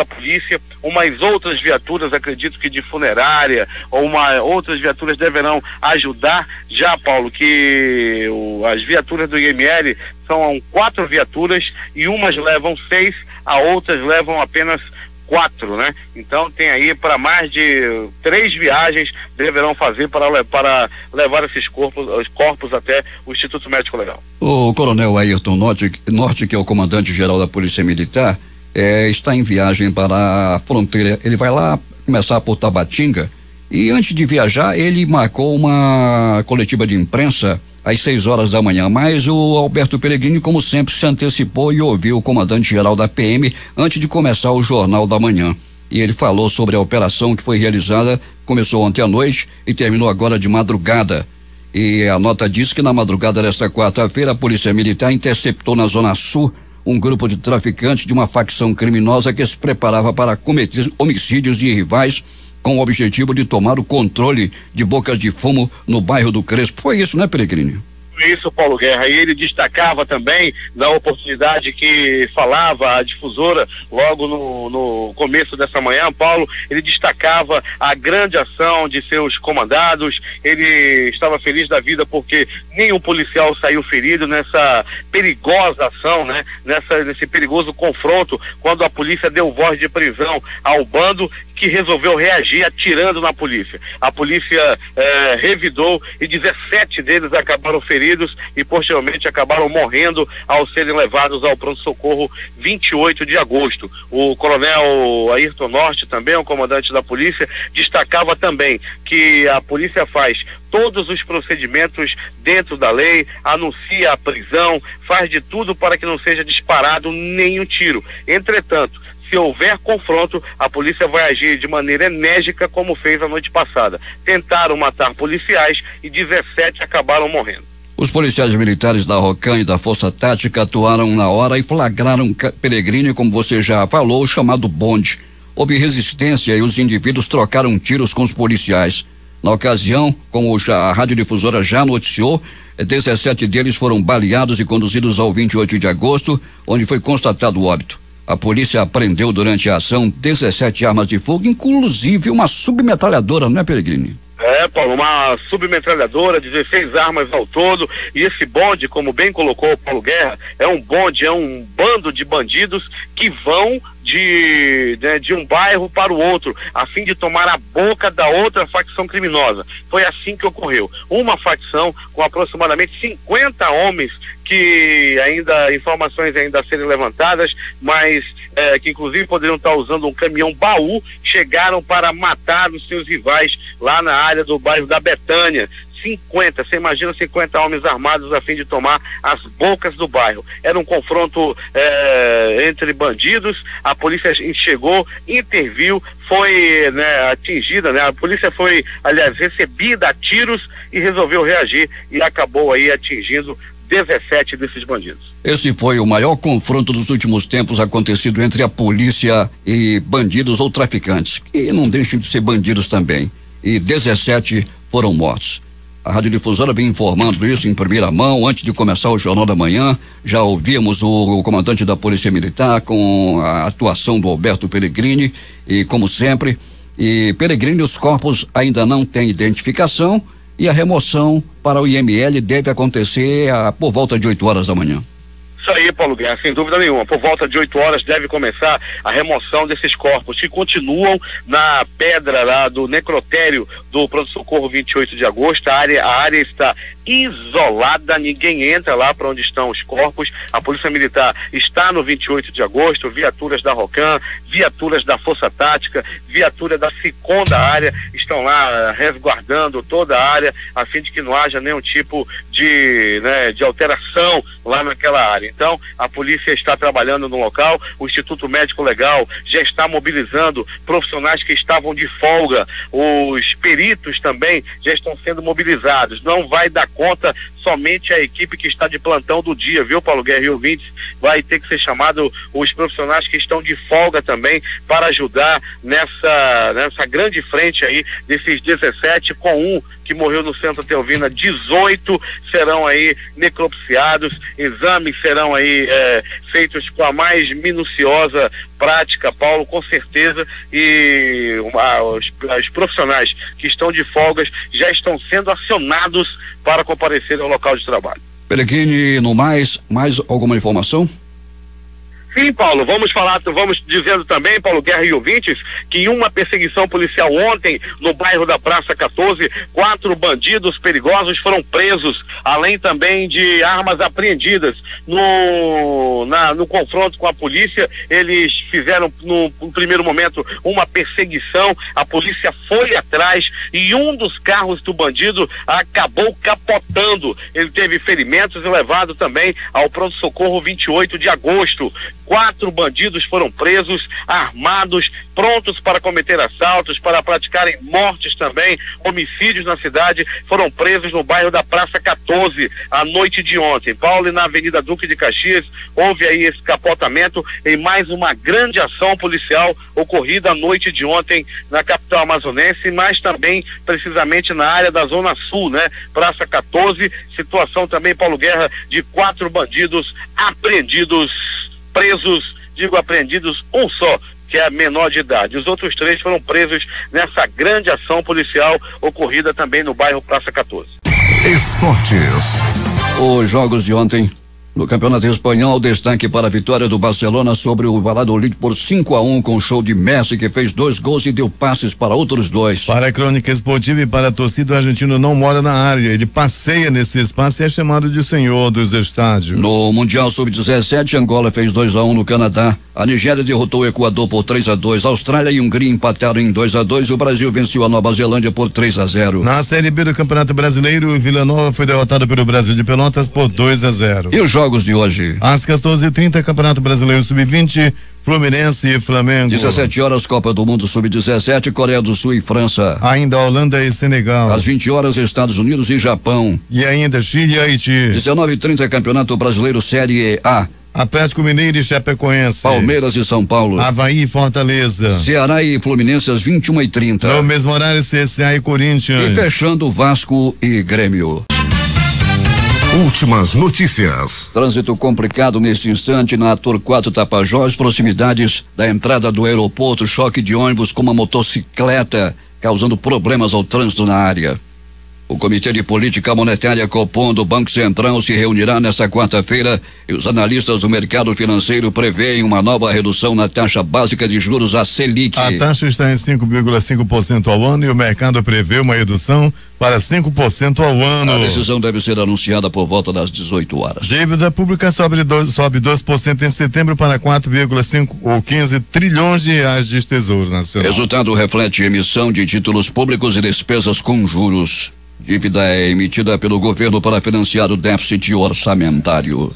polícia. Umas outras viaturas, acredito que de funerária, ou outras viaturas deverão ajudar. Já, Paulo, que as viaturas do IML são 4 viaturas e umas levam 6, a outras levam apenas 4, né? Então tem aí para mais de 3 viagens deverão fazer para levar esses corpos até o Instituto Médico Legal. O Coronel Ayrton Norte, que é o comandante-geral da Polícia Militar, está em viagem para a fronteira. Ele vai lá começar por Tabatinga e antes de viajar ele marcou uma coletiva de imprensa às 6 horas da manhã, mas o Alberto Peregrini, como sempre, se antecipou e ouviu o comandante-geral da PM antes de começar o Jornal da Manhã. E ele falou sobre a operação que foi realizada, começou ontem à noite e terminou agora de madrugada. E a nota diz que na madrugada desta quarta-feira a Polícia Militar interceptou na Zona Sul um grupo de traficantes de uma facção criminosa que se preparava para cometer homicídios de rivais com o objetivo de tomar o controle de bocas de fumo no bairro do Crespo. Foi isso, né, Peregrini? Isso, Paulo Guerra, e ele destacava também da oportunidade que falava a difusora logo no começo dessa manhã, Paulo. Ele destacava a grande ação de seus comandados. Ele estava feliz da vida porque nenhum policial saiu ferido nessa perigosa ação, né? Nesse perigoso confronto, quando a polícia deu voz de prisão ao bando que resolveu reagir atirando na polícia. A polícia revidou e 17 deles acabaram feridos e posteriormente acabaram morrendo ao serem levados ao pronto-socorro 28 de agosto. O coronel Ayrton Norte, também o comandante da polícia, destacava também que a polícia faz todos os procedimentos dentro da lei, anuncia a prisão, faz de tudo para que não seja disparado nenhum tiro. Entretanto, se houver confronto, a polícia vai agir de maneira enérgica, como fez a noite passada. Tentaram matar policiais e 17 acabaram morrendo. Os policiais militares da Rocan e da Força Tática atuaram na hora e flagraram Peregrini, como você já falou, o chamado bonde. Houve resistência e os indivíduos trocaram tiros com os policiais. Na ocasião, como a radiodifusora já noticiou, 17 deles foram baleados e conduzidos ao 28 de agosto, onde foi constatado o óbito. A polícia apreendeu durante a ação 17 armas de fogo, inclusive uma submetralhadora, não é, Peregrini? Paulo, uma submetralhadora, 16 armas ao todo. E esse bonde, como bem colocou o Paulo Guerra, é um bando de bandidos que vão de um bairro para o outro, a fim de tomar a boca da outra facção criminosa. Foi assim que ocorreu. Uma facção com aproximadamente 50 homens, que informações ainda a serem levantadas, mas que inclusive poderiam estar usando um caminhão baú, chegaram para matar os seus rivais lá na área do bairro da Betânia. 50, você imagina 50 homens armados a fim de tomar as bocas do bairro. Era um confronto entre bandidos. A polícia chegou, interviu, foi atingida, a polícia foi, aliás, recebida a tiros e resolveu reagir e acabou aí atingindo 17 desses bandidos. Esse foi o maior confronto dos últimos tempos acontecido entre a polícia e bandidos ou traficantes, que não deixam de ser bandidos também. E 17 foram mortos. A radiodifusora vem informando isso em primeira mão. Antes de começar o Jornal da Manhã, já ouvimos o comandante da Polícia Militar com a atuação do Alberto Peregrini e, como sempre, Peregrini, os corpos ainda não têm identificação e a remoção para o IML deve acontecer por volta de 8 horas da manhã. Isso aí, Paulo Guerra, sem dúvida nenhuma. Por volta de 8 horas deve começar a remoção desses corpos que continuam na pedra lá do necrotério do pronto-socorro 28 de agosto. A área está isolada, ninguém entra lá para onde estão os corpos. A Polícia Militar está no 28 de agosto, viaturas da Rocan, viaturas da Força Tática, viatura da 2ª área, estão lá resguardando toda a área, a fim de que não haja nenhum tipo de alteração lá naquela área. Então, a polícia está trabalhando no local, o Instituto Médico Legal já está mobilizando profissionais que estavam de folga, os peritos também já estão sendo mobilizados. Não vai dar conta somente a equipe que está de plantão do dia, viu, Paulo Guerra e ouvintes? Vai ter que ser chamado os profissionais que estão de folga também para ajudar nessa grande frente aí desses 17, com um que morreu no Centro Teovina, 18 serão aí necropsiados, exames serão aí feitos com a mais minuciosa prática, Paulo, com certeza, e os profissionais que estão de folgas já estão sendo acionados para comparecer ao local de trabalho. Peregrine, no mais alguma informação? Sim, Paulo, vamos dizendo também, Paulo Guerra e ouvintes, que em uma perseguição policial ontem, no bairro da Praça 14, 4 bandidos perigosos foram presos, além também de armas apreendidas. No confronto com a polícia, eles fizeram, no primeiro momento, uma perseguição, a polícia foi atrás e um dos carros do bandido acabou capotando. Ele teve ferimentos e levado também ao pronto-socorro 28 de agosto. 4 bandidos foram presos, armados, prontos para cometer assaltos, para praticarem mortes também, homicídios na cidade, foram presos no bairro da Praça 14, à noite de ontem. Paulo, e na Avenida Duque de Caxias, houve aí esse capotamento em mais uma grande ação policial ocorrida à noite de ontem na capital amazonense, mas também precisamente na área da Zona Sul, né? Praça 14, situação também, Paulo Guerra, de 4 bandidos apreendidos, um só, que é menor de idade. Os outros 3 foram presos nessa grande ação policial ocorrida também no bairro Praça 14. Esportes. Os jogos de ontem no Campeonato Espanhol, destaque para a vitória do Barcelona sobre o Valladolid por 5-1, com show de Messi, que fez 2 gols e deu passes para outros 2. Para a Crônica Esportiva e para a torcida, o argentino não mora na área, ele passeia nesse espaço e é chamado de senhor dos estádios. No Mundial Sub-17, Angola fez 2-1 no Canadá, a Nigéria derrotou o Equador por 3-2, a Austrália e Hungria empataram em 2-2 e o Brasil venceu a Nova Zelândia por 3-0. Na Série B do Campeonato Brasileiro, o Vila Nova foi derrotado pelo Brasil de Pelotas por 2-0. E os jogos de hoje? Às 14h30, Campeonato Brasileiro Sub-20, Fluminense e Flamengo. 17 horas, Copa do Mundo Sub-17, Coreia do Sul e França. Ainda Holanda e Senegal. Às 20 horas, Estados Unidos e Japão. E ainda Chile e Haiti. 19h30, Campeonato Brasileiro Série A. Atlético Mineiro e Chapecoense. Palmeiras e São Paulo. Avaí e Fortaleza. Ceará e Fluminense às 21h30. No mesmo horário, CSA e Corinthians. E fechando, Vasco e Grêmio. Últimas notícias. Trânsito complicado neste instante na Torquato Tapajós, proximidades da entrada do aeroporto, choque de ônibus com uma motocicleta, causando problemas ao trânsito na área. O Comitê de Política Monetária Copom do Banco Central se reunirá nesta quarta-feira e os analistas do mercado financeiro prevêem uma nova redução na taxa básica de juros, a Selic. A taxa está em 5,5% ao ano e o mercado prevê uma redução para 5% ao ano. A decisão deve ser anunciada por volta das 18 horas. Dívida pública sobe 2% em setembro para 4,5 ou 15 trilhões de reais de Tesouro Nacional. Resultado reflete emissão de títulos públicos e despesas com juros. Dívida é emitida pelo governo para financiar o déficit orçamentário.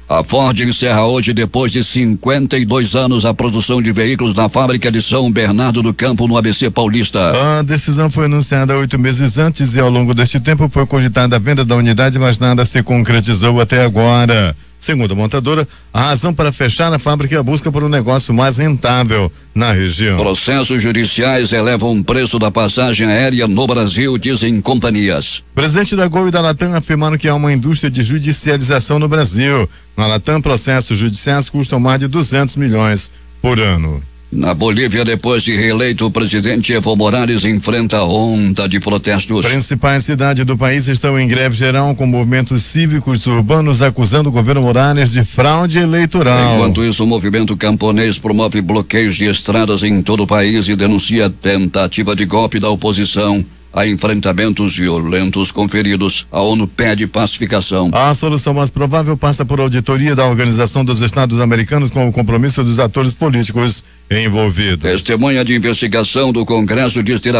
A Ford encerra hoje, depois de 52 anos, a produção de veículos na fábrica de São Bernardo do Campo, no ABC Paulista. A decisão foi anunciada 8 meses antes e ao longo deste tempo foi cogitada a venda da unidade, mas nada se concretizou até agora. Segundo a montadora, a razão para fechar a fábrica é a busca por um negócio mais rentável na região. Processos judiciais elevam o preço da passagem aérea no Brasil, dizem companhias. O presidente da Gol e da Latam afirmaram que há uma indústria de judicialização no Brasil. Na Latam, processos judiciais custam mais de 200 milhões por ano. Na Bolívia, depois de reeleito, o presidente Evo Morales enfrenta onda de protestos. Principais cidades do país estão em greve geral, com movimentos cívicos urbanos acusando o governo Morales de fraude eleitoral. Enquanto isso, o movimento camponês promove bloqueios de estradas em todo o país e denuncia tentativa de golpe da oposição. a enfrentamentos violentos com feridos. A ONU pede pacificação. A solução mais provável passa por auditoria da Organização dos Estados Americanos com o compromisso dos atores políticos envolvidos. Testemunha de investigação do Congresso diz ter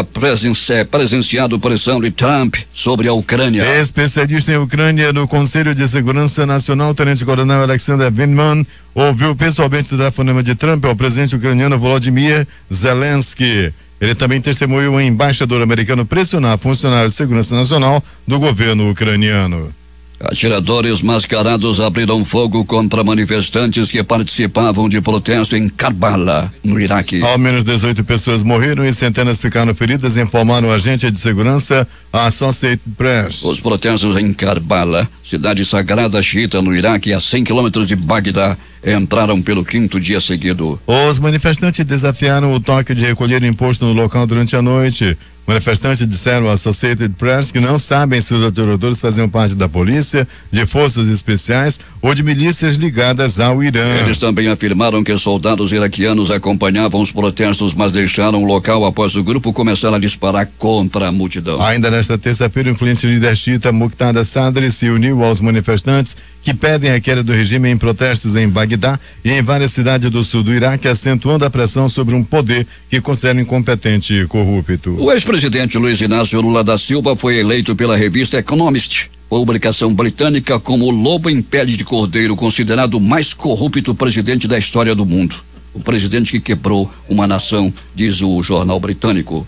presenciado pressão de Trump sobre a Ucrânia. Especialista em Ucrânia no Conselho de Segurança Nacional, Tenente-Coronel Alexander Vindman, ouviu pessoalmente o telefonema de Trump ao presidente ucraniano Volodymyr Zelensky. Ele também testemunhou o embaixador americano pressionar funcionários de segurança nacional do governo ucraniano. Atiradores mascarados abriram fogo contra manifestantes que participavam de protesto em Karbala, no Iraque. Ao menos 18 pessoas morreram e centenas ficaram feridas, informaram o agente de segurança, a Associated Press. Os protestos em Karbala, cidade sagrada xiita no Iraque, a 100 quilômetros de Bagdá, entraram pelo 5º dia seguido. Os manifestantes desafiaram o toque de recolher imposto no local durante a noite. Manifestantes disseram à Associated Press que não sabem se os atiradores faziam parte da polícia, de forças especiais ou de milícias ligadas ao Irã. Eles também afirmaram que soldados iraquianos acompanhavam os protestos, mas deixaram o local após o grupo começar a disparar contra a multidão. Ainda nesta terça-feira, o influente líder xiita Muqtada Sadri se uniu aos manifestantes que pedem a queda do regime em protestos em Bagdá e em várias cidades do sul do Iraque, acentuando a pressão sobre um poder que considera incompetente e corrupto. O ex-presidente Luiz Inácio Lula da Silva foi eleito pela revista Economist, publicação britânica, como o lobo em pele de cordeiro, considerado o mais corrupto presidente da história do mundo. O presidente que quebrou uma nação, diz o jornal britânico.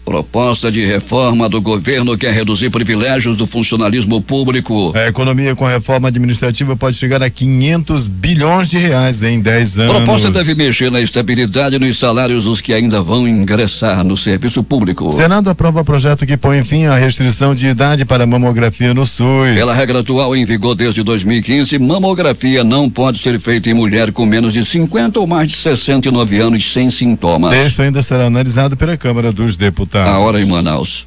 Proposta de reforma do governo quer reduzir privilégios do funcionalismo público. A economia com a reforma administrativa pode chegar a 500 bilhões de reais em 10 anos. A proposta deve mexer na estabilidade nos salários dos que ainda vão ingressar no serviço público. O Senado aprova projeto que põe fim à restrição de idade para mamografia no SUS. Pela regra atual em vigor desde 2015, mamografia não pode ser feita em mulher com menos de 50 ou mais de 69 anos sem sintomas. O texto ainda será analisado pela Câmara dos Deputados. A hora em Manaus.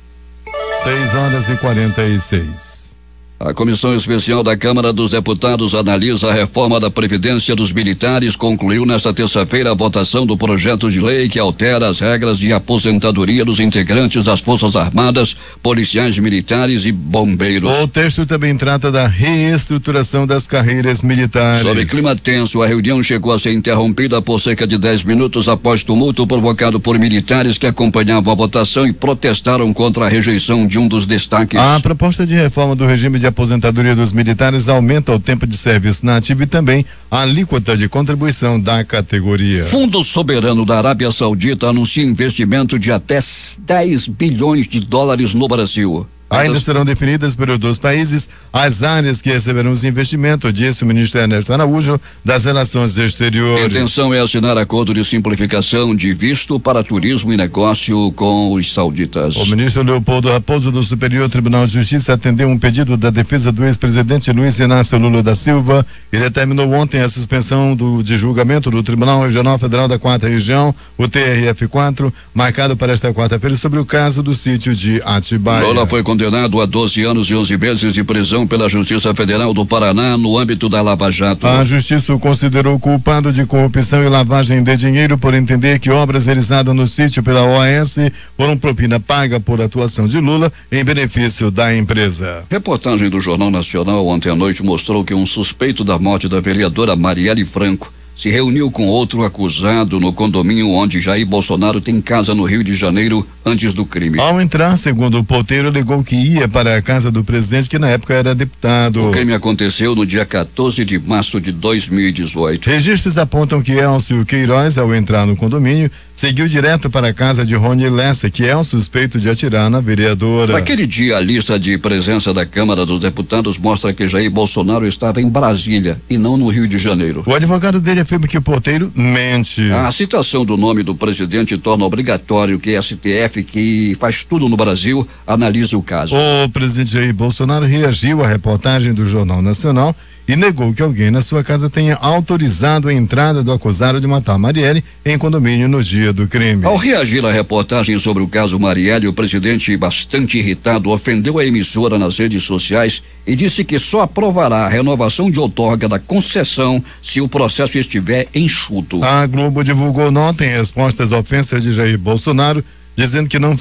6h46. A Comissão Especial da Câmara dos Deputados analisa a reforma da Previdência dos Militares. Concluiu nesta terça-feira a votação do projeto de lei que altera as regras de aposentadoria dos integrantes das Forças Armadas, policiais militares e bombeiros. O texto também trata da reestruturação das carreiras militares. Sob clima tenso, a reunião chegou a ser interrompida por cerca de 10 minutos após tumulto provocado por militares que acompanhavam a votação e protestaram contra a rejeição de um dos destaques. A proposta de reforma do regime de aposentadoria dos militares aumenta o tempo de serviço na ativa e também a alíquota de contribuição da categoria. Fundo Soberano da Arábia Saudita anuncia investimento de até 10 bilhões de dólares no Brasil. Ainda serão definidas pelos dois países as áreas que receberão os investimentos, disse o ministro Ernesto Araújo, das Relações Exteriores. A intenção é assinar acordo de simplificação de visto para turismo e negócio com os sauditas. O ministro Leopoldo Raposo, do Superior Tribunal de Justiça, atendeu um pedido da defesa do ex-presidente Luiz Inácio Lula da Silva e determinou ontem a suspensão de julgamento do Tribunal Regional Federal da 4ª Região, o TRF4, marcado para esta quarta-feira sobre o caso do sítio de Atibaia. Lula foi condenado a 12 anos e 11 meses de prisão pela Justiça Federal do Paraná no âmbito da Lava Jato. A Justiça o considerou culpado de corrupção e lavagem de dinheiro por entender que obras realizadas no sítio pela OAS foram propina paga por atuação de Lula em benefício da empresa. Reportagem do Jornal Nacional ontem à noite mostrou que um suspeito da morte da vereadora Marielle Franco se reuniu com outro acusado no condomínio onde Jair Bolsonaro tem casa no Rio de Janeiro antes do crime. Ao entrar, segundo o porteiro, alegou que ia para a casa do presidente, que na época era deputado. O crime aconteceu no dia 14 de março de 2018. Registros apontam que Elcio Queiroz, ao entrar no condomínio, seguiu direto para a casa de Rony Lessa, que é um suspeito de atirar na vereadora. Naquele dia, a lista de presença da Câmara dos Deputados mostra que Jair Bolsonaro estava em Brasília e não no Rio de Janeiro. O advogado dele afirma que o porteiro mente. A citação do nome do presidente torna obrigatório que a STF, que faz tudo no Brasil, analise o caso. O presidente Jair Bolsonaro reagiu à reportagem do Jornal Nacional e negou que alguém na sua casa tenha autorizado a entrada do acusado de matar Marielle em condomínio no dia do crime. Ao reagir à reportagem sobre o caso Marielle, o presidente, bastante irritado, ofendeu a emissora nas redes sociais e disse que só aprovará a renovação de outorga da concessão se o processo estiver enxuto. A Globo divulgou nota em resposta às ofensas de Jair Bolsonaro, dizendo que não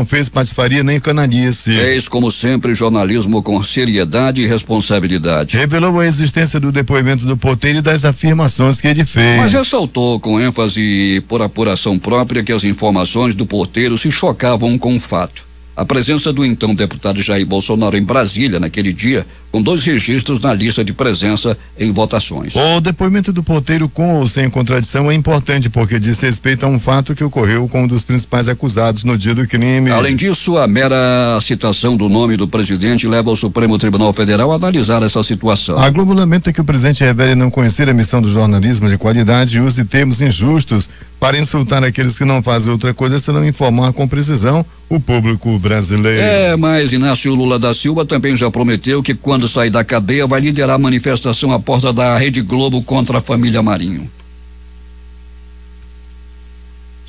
fez patifaria nem canalice. Fez, como sempre, jornalismo com seriedade e responsabilidade. Revelou a existência do depoimento do porteiro e das afirmações que ele fez. Mas ressaltou com ênfase por apuração própria que as informações do porteiro se chocavam com o fato. A presença do então deputado Jair Bolsonaro em Brasília naquele dia, com 2 registros na lista de presença em votações. O depoimento do porteiro, com ou sem contradição, é importante porque diz respeito a um fato que ocorreu com um dos principais acusados no dia do crime. Além disso, a mera citação do nome do presidente leva o Supremo Tribunal Federal a analisar essa situação. A Globo lamenta que o presidente revele não conhecer a missão do jornalismo de qualidade e use termos injustos para insultar aqueles que não fazem outra coisa senão informar com precisão o público brasileiro. Mas Inácio Lula da Silva também já prometeu que quando sair da cadeia vai liderar a manifestação à porta da Rede Globo contra a família Marinho.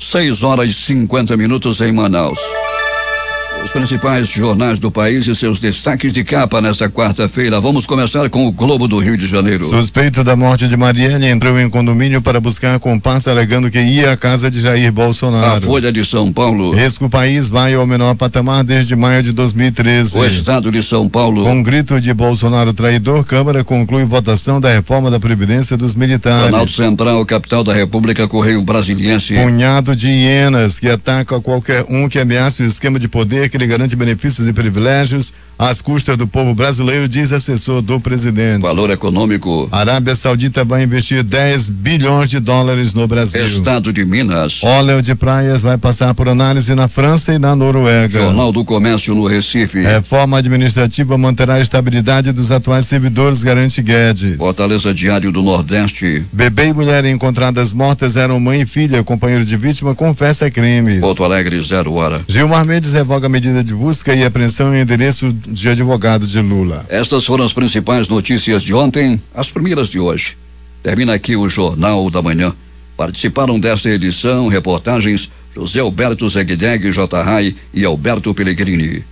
6h50 em Manaus. Os principais jornais do país e seus destaques de capa nesta quarta-feira. Vamos começar com o Globo do Rio de Janeiro. Suspeito da morte de Marielle entrou em condomínio para buscar compasso alegando que ia à casa de Jair Bolsonaro. A Folha de São Paulo. Risco o país vai ao menor patamar desde maio de 2013. O Estado de São Paulo. Com grito de Bolsonaro traidor, Câmara conclui votação da reforma da Previdência dos militares. Planalto Central, capital da República, Correio Brasiliense. Punhado de hienas que atacam qualquer um que ameace o esquema de poder que lhe garante benefícios e privilégios às custas do povo brasileiro, diz assessor do presidente. Valor econômico. Arábia Saudita vai investir 10 bilhões de dólares no Brasil. Estado de Minas. Óleo de praias vai passar por análise na França e na Noruega. Jornal do Comércio no Recife. Reforma administrativa manterá a estabilidade dos atuais servidores, garante Guedes. Fortaleza Diário do Nordeste. Bebê e mulher encontradas mortas eram mãe e filha. Companheiro de vítima confessa crimes. Porto Alegre, 0 hora. Gilmar Mendes revoga a medida de busca e apreensão em endereço de advogado de Lula. Estas foram as principais notícias de ontem, as primeiras de hoje. Termina aqui o Jornal da Manhã. Participaram desta edição reportagens José Alberto Zegdeg, J. Rai e Alberto Pellegrini.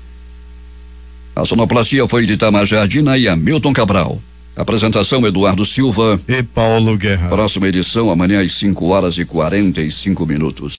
A sonoplastia foi de Itamar Jardina e Hamilton Cabral. Apresentação Eduardo Silva e Paulo Guerra. Próxima edição amanhã às 5h45.